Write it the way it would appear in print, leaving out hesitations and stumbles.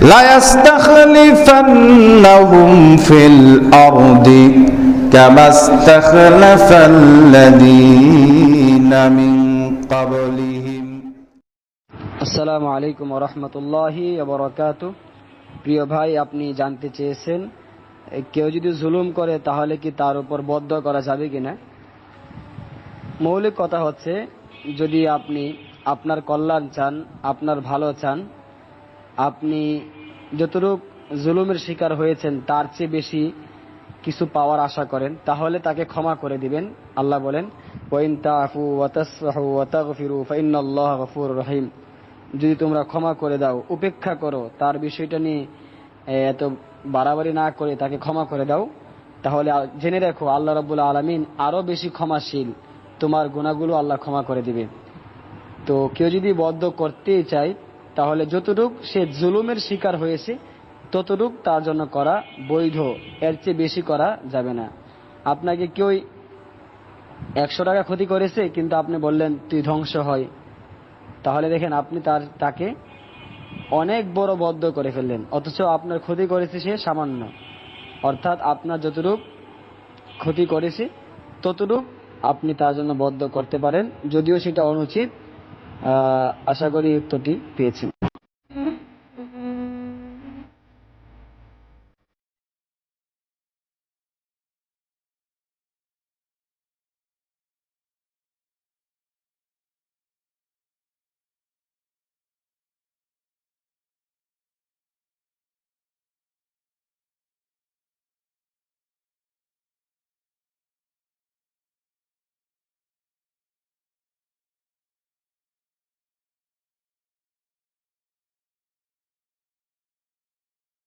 লায়াস্তাখলিফান্নাহুম feel আরদি কামাস্তাখলাফাল্লাযীনা মিন ক্বাবলিহিম। আসসালামু আলাইকুম ওয়া রাহমাতুল্লাহি ওয়া বারাকাতুহু। প্রিয় ভাই, আপনি জানতে চেয়েছেন কেউ যদি জুলুম করে তাহলে কি তার উপর বদ্দোয়া করা যাবে কিনা। মৌলিক কথা হচ্ছে, যদি আপনি আপনার কল্যাণ চান, আপনার ভালো চান, আপনি যতটুক জুলুমের শিকার হয়েছেন তার চেয়ে বেশি কিছু পাওয়ার আশা করেন, তাহলে তাকে ক্ষমা করে দিবেন। আল্লাহ বলেন, ওয়া ইন তা'ফু ওয়া তাসফাহু ওয়া তাগফিরু ফাইন্নাল্লাহা গফুরুর রহিম। যদি তোমরা ক্ষমা করে দাও, উপেক্ষা করো, তার বিষয়টা নিয়ে এত বাড়াবাড়ি না করে তাকে ক্ষমা করে দাও, তাহলে জেনে রাখো আল্লাহ রাব্বুল আলামিন আরো বেশি ক্ষমাশীল, তোমার গুনাহগুলো আল্লাহ ক্ষমা করে দিবে। তো কেউ যদি বদ্ধ করতেই চায়, তাহলে যতটুক সে জুলুমের শিকার হয়েছে ততটুক তার জন্য করা বৈধ, এর চেয়ে বেশি করা যাবে না। আপনাকে কেউ 100 টাকা ক্ষতি করেছে, কিন্তু আপনি বললেন তুই ধ্বংস হয়, তাহলে দেখেন আপনি তাকে অনেক বড় বদ্ধ করে ফেললেন, অথচ আপনার ক্ষতি করেছে সে সামান্য। অর্থাৎ আপনার যতটুক ক্ষতি করেছে ততটুক আপনি তার জন্য বদ্ধ করতে পারেন, যদিও সেটা অনুচিত। আশা করি উত্তরটি পেয়েছেন।